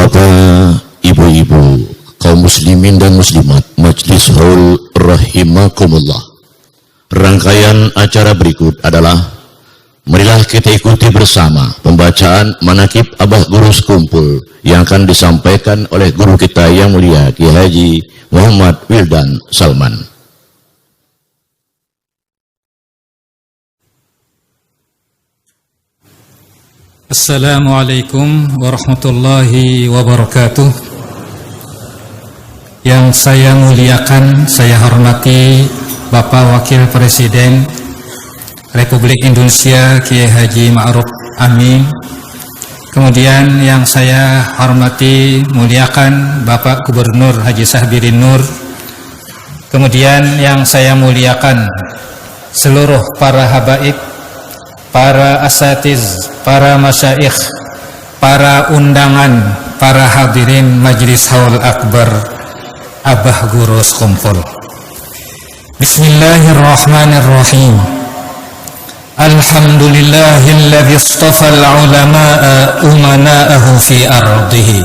Bapak-bapak, ibu-ibu, kaum muslimin dan muslimat, Majlis Haul rahimakumullah. Rangkaian acara berikut adalah, marilah kita ikuti bersama pembacaan manakib Abah Guru Sekumpul yang akan disampaikan oleh guru kita yang mulia Kiai Haji Muhammad Wildan Salman. Assalamualaikum warahmatullahi wabarakatuh. Yang saya muliakan, saya hormati Bapak Wakil Presiden Republik Indonesia Kiai Haji Ma'ruf Amin. Kemudian yang saya hormati, muliakan Bapak Gubernur Haji Sahbirin Nur. Kemudian yang saya muliakan seluruh para habaib, para asatiz, para masyaikh, para undangan, para hadirin Majlis Haul Akbar Abah Guru Sekumpul. Bismillahirrahmanirrahim. Alhamdulillahilladzi istafa al-ulama'a umana'ahu fi ardihi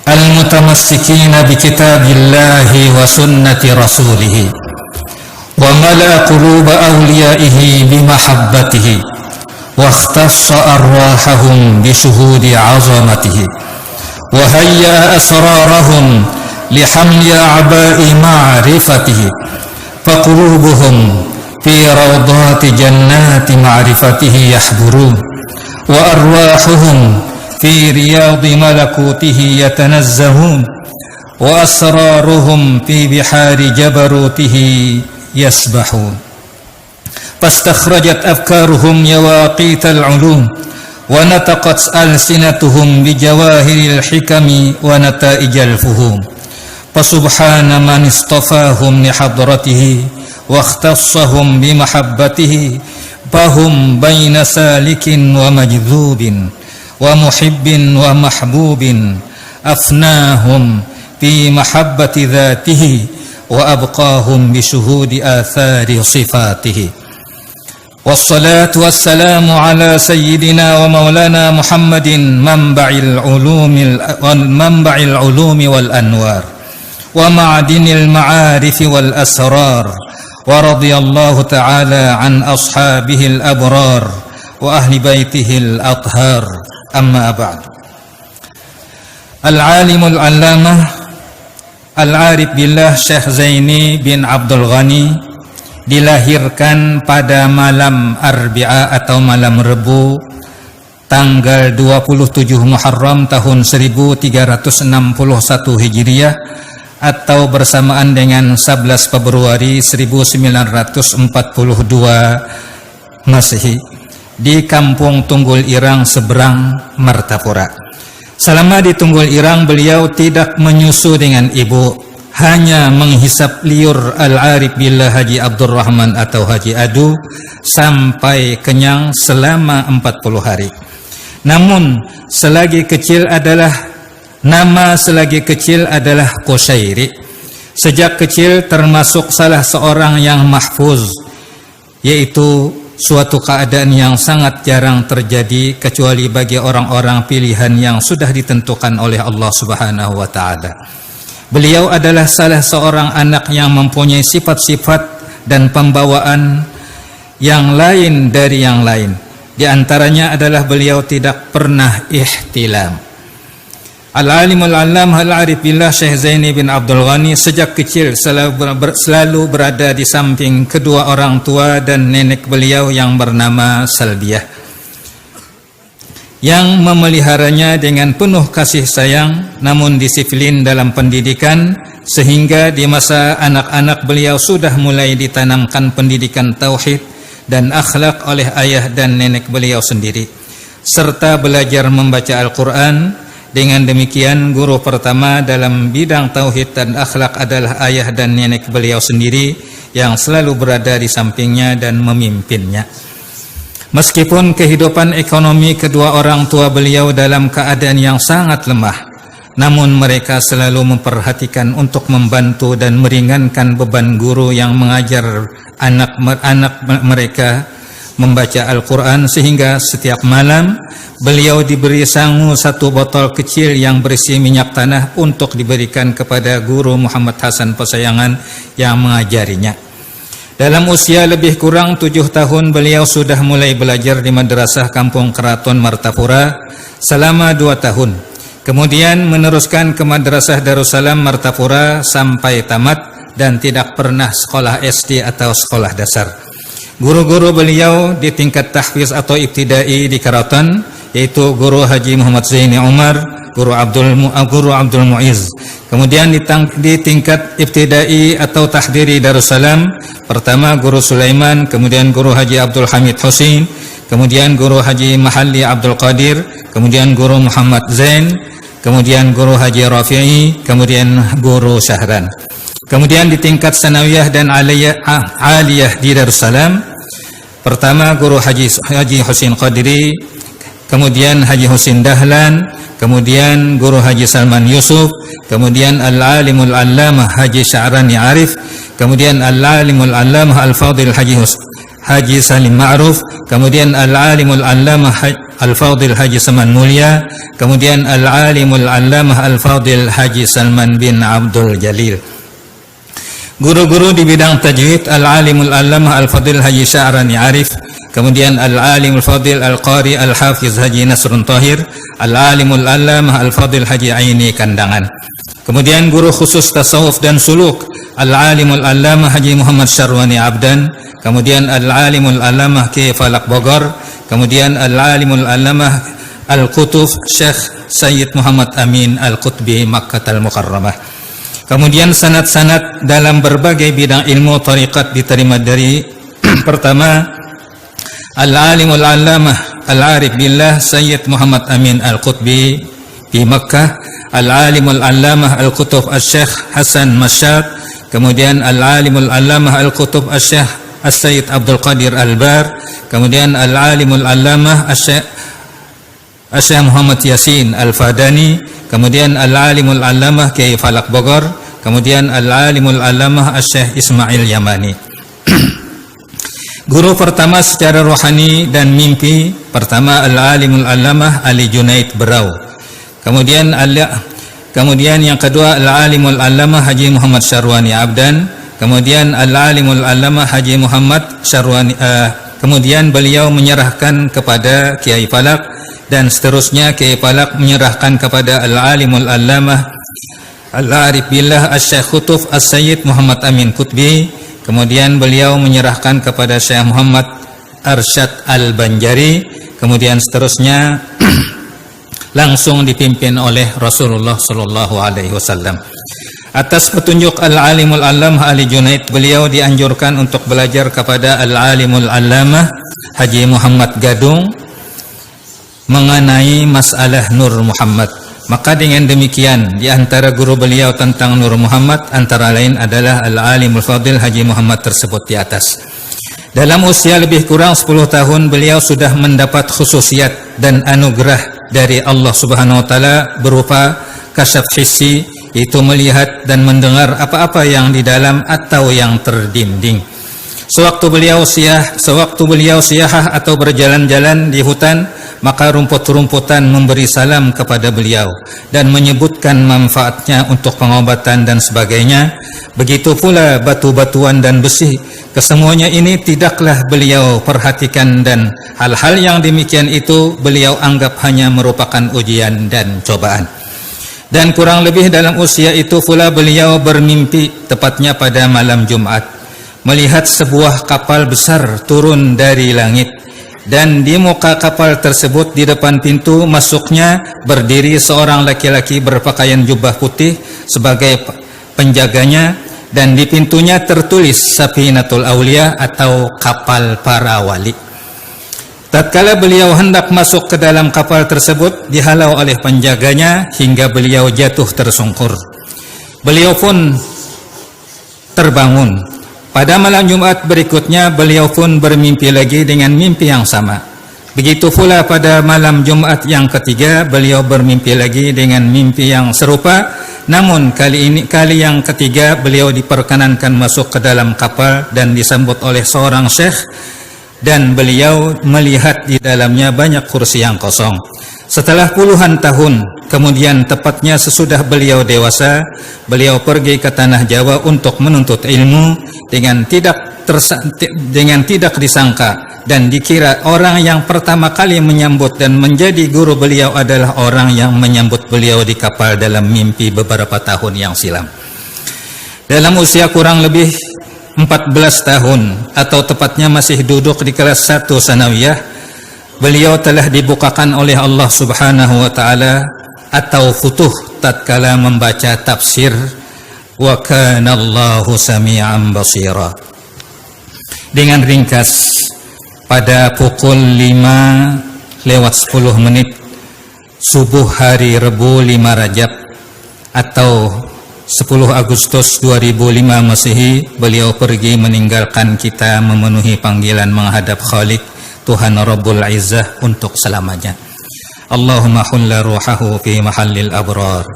al-mutamassikina bi kitabillahi wa sunnati rasulih wa mala'a quluba awliyaihi bi mahabbatihi wa ikhtassa arwahahum bi shuhudi 'azamatihi wa hayya asrarahum li hamli a'ba'i ma'rifatihi fa qulubuhum fi rawdati jannati ma'rifatihi yahburun wa arwahuhum fi riyadi malakutihi yatanazzahun wa asraruhum fi bihari jabarutihi يسبحون فاستخرجت أفكارهم يواقيت العلوم ونطقت ألسنتهم بجواهر الحكم ونتائج الفهوم فسبحان من اصطفاهم لحضرته واختصهم بمحبته فهم بين سالك ومجذوب ومحب ومحبوب أفناهم في محبة ذاته وأبقاهم بشهود آثار صفاته والصلاة والسلام على سيدنا ومولانا محمد منبع العلوم والأنوار ومعدن المعارف والأسرار ورضي الله تعالى عن أصحابه الأبرار وأهل بيته الأطهار أما بعد. العالم العلامة Al-Arif Billah Syekh Zaini bin Abdul Ghani dilahirkan pada malam Arbi'a atau malam Rebu tanggal 27 Muharram tahun 1361 Hijriah atau bersamaan dengan 11 Februari 1942 Masehi di Kampung Tunggul Irang seberang Martapura. Selama di Tunggul Irang, beliau tidak menyusu dengan ibu, hanya menghisap liur Al-Arif Billah Haji Abdurrahman atau Haji Adu sampai kenyang selama 40 hari. Namun selagi kecil adalah Qushairi. Sejak kecil termasuk salah seorang yang mahfuz, yaitu suatu keadaan yang sangat jarang terjadi kecuali bagi orang-orang pilihan yang sudah ditentukan oleh Allah Subhanahu wa taala. Beliau adalah salah seorang anak yang mempunyai sifat-sifat dan pembawaan yang lain dari yang lain. Di antaranya adalah beliau tidak pernah ihtilam. Al-Alimul Allamah Al-Arif Billah Syekh Zaini bin Abdul Ghani sejak kecil selalu berada di samping kedua orang tua dan nenek beliau yang bernama Salbiah, yang memeliharanya dengan penuh kasih sayang namun disiplin dalam pendidikan, sehingga di masa anak-anak beliau sudah mulai ditanamkan pendidikan tauhid dan akhlak oleh ayah dan nenek beliau sendiri, serta belajar membaca Al-Quran. Dengan demikian, guru pertama dalam bidang tauhid dan akhlak adalah ayah dan nenek beliau sendiri yang selalu berada di sampingnya dan memimpinnya. Meskipun kehidupan ekonomi kedua orang tua beliau dalam keadaan yang sangat lemah, namun mereka selalu memperhatikan untuk membantu dan meringankan beban guru yang mengajar anak-anak mereka membaca Al-Quran, sehingga setiap malam beliau diberi sangu satu botol kecil yang berisi minyak tanah untuk diberikan kepada guru Muhammad Hasan Pasayangan yang mengajarinya. Dalam usia lebih kurang 7 tahun beliau sudah mulai belajar di Madrasah Kampung Keraton Martapura selama 2 tahun. Kemudian meneruskan ke Madrasah Darussalam Martapura sampai tamat dan tidak pernah sekolah SD atau sekolah dasar. Guru-guru beliau di tingkat tahfiz atau ibtidai di Keraton yaitu Guru Haji Muhammad Zaini Umar, Guru Abdul Muiz. Kemudian di tingkat ibtidai atau tahdiri Darussalam, pertama Guru Sulaiman, kemudian Guru Haji Abdul Hamid Husin, kemudian Guru Haji Mahalli Abdul Qadir, kemudian Guru Muhammad Zain, kemudian Guru Haji Rafi'i, kemudian Guru Syahran. Kemudian di tingkat sanawiyah dan aliyah di Darussalam, pertama Guru Haji Husin Qadiri, kemudian Haji Husin Dahlan, kemudian Guru Haji Salman Yusuf, kemudian Al-Alimul Allamah Haji Sya'rani Arif, kemudian Al-Alimul Allamah Al-Fadil Haji Salim Ma'ruf, kemudian Al-Alimul Allamah Al-Fadil Haji Saman Mulia, kemudian Al-Alimul Allamah Al-Fadil Haji Salman bin Abdul Jalil. Guru-guru di bidang tajwid, Al-Alimul Allamah Al-Fadil Haji Sya'rani Arif, kemudian Al-Alimul Fadil Al-Qari Al-Hafiz Haji Nasrun Tahir, Al-Alimul Allamah Al-Fadil Haji Aini Kandangan. Kemudian guru khusus tasawuf dan suluk, Al-Alimul Allamah Haji Muhammad Syarwani Abdan, kemudian Al-Alimul Allamah Ki Falak Bogor, kemudian Al-Alimul Allamah Al-Qutuf Syekh Sayyid Muhammad Amin Al-Qutbi Makkah Al-Mukarramah. Kemudian sanad-sanad dalam berbagai bidang ilmu tariqat diterima dari pertama Al-Alimul Allamah Al-Arif Billah Sayyid Muhammad Amin Al-Qutbi di Makkah, Al-Alimul Allamah Al-Qutub Al-Syekh Hasan Masyad, kemudian Al-Alimul Allamah Al-Qutub Al-Syekh As-Sayyid Abdul Qadir Al-Bar, kemudian Al-Alimul Allamah Al-Syekh Muhammad Yasin Al-Fadani, kemudian Al-Alimul Allamah Kiai Falak Bogor, kemudian Al-Alimul Allamah Al-Syekh Ismail Yamani. Guru pertama secara rohani dan mimpi, pertama Al-Alimul Allamah Ali Junaid Berau, kemudian yang kedua Al-Alimul Allamah Haji Muhammad Syarwani Abdan, kemudian Al-Alimul Allamah Haji Muhammad Syarwani, kemudian beliau menyerahkan kepada Kiai Falak, dan seterusnya Kiai Falak menyerahkan kepada Al-Alimul Allamah Al-Arif Billah Al-Syekh Khutuf As-Sayyid Muhammad Amin Qutbi, kemudian beliau menyerahkan kepada Syekh Muhammad Arsyad Al-Banjari, kemudian seterusnya langsung dipimpin oleh Rasulullah sallallahu alaihi wasallam. Atas petunjuk Al-Alimul Allamah Ali Junaid, beliau dianjurkan untuk belajar kepada Al-Alimul Allamah Haji Muhammad Gadung mengenai masalah Nur Muhammad. Maka dengan demikian di antara guru beliau tentang Nur Muhammad antara lain adalah Al-Alimul Fadil Haji Muhammad tersebut di atas. Dalam usia lebih kurang 10 tahun beliau sudah mendapat khususiat dan anugerah dari Allah Subhanahu wa taala berupa kasyaf hissi, yaitu melihat dan mendengar apa-apa yang di dalam atau yang terdinding. Sewaktu beliau siyahah atau berjalan-jalan di hutan, maka rumput-rumputan memberi salam kepada beliau dan menyebutkan manfaatnya untuk pengobatan dan sebagainya. Begitu pula batu-batuan dan besi, kesemuanya ini tidaklah beliau perhatikan, dan hal-hal yang demikian itu beliau anggap hanya merupakan ujian dan cobaan. Dan kurang lebih dalam usia itu pula beliau bermimpi, tepatnya pada malam Jumat, melihat sebuah kapal besar turun dari langit, dan di muka kapal tersebut di depan pintu masuknya berdiri seorang laki-laki berpakaian jubah putih sebagai penjaganya, dan di pintunya tertulis Safinatul Aulia atau kapal para wali. Tatkala beliau hendak masuk ke dalam kapal tersebut, dihalau oleh penjaganya hingga beliau jatuh tersungkur. Beliau pun terbangun. Pada malam Jumat berikutnya beliau pun bermimpi lagi dengan mimpi yang sama. Begitu pula pada malam Jumat yang ketiga beliau bermimpi lagi dengan mimpi yang serupa. Namun kali yang ketiga beliau diperkenankan masuk ke dalam kapal dan disambut oleh seorang syekh dan beliau melihat di dalamnya banyak kursi yang kosong. Setelah puluhan tahun kemudian, tepatnya sesudah beliau dewasa, beliau pergi ke tanah Jawa untuk menuntut ilmu dengan tidak disangka dan dikira orang yang pertama kali menyambut dan menjadi guru beliau adalah orang yang menyambut beliau di kapal dalam mimpi beberapa tahun yang silam. Dalam usia kurang lebih 14 tahun atau tepatnya masih duduk di kelas 1 sanawiyah, beliau telah dibukakan oleh Allah Subhanahu wa taala atau futuh tatkala membaca tafsir wa kana Allahu sami'an basira. Dengan ringkas, pada pukul 5:10 subuh hari Rebu 5 Rajab atau 10 Agustus 2005 Masehi, beliau pergi meninggalkan kita memenuhi panggilan menghadap Khalik Tuhan Rabbul Izzah untuk selamanya. Allahumma hulla ruhahu fi mahallil abrar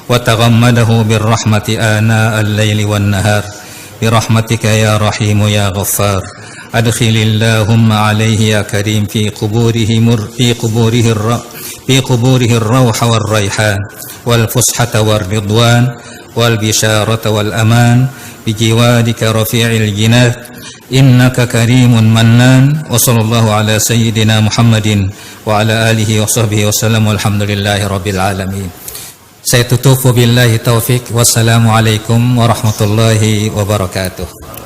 wa taghammadahu birrahmati ana al-laili wan nahar birahmatika ya rahimu ya ghaffar. Adkhilillahumma alaihi ya karim fi quburihi ar-rawha wal rayhan wal fushata war ridwan wal bisharata wal aman bijiwadika rafi'il jinah innaka karimun mannan. Wa sallallahu ala sayyidina Muhammadin wa ala alihi wa sahbihi wasallam walhamdulillahi rabbil alamin. Saya tutup wabillahi taufik. Wassalamualaikum warahmatullahi wabarakatuh.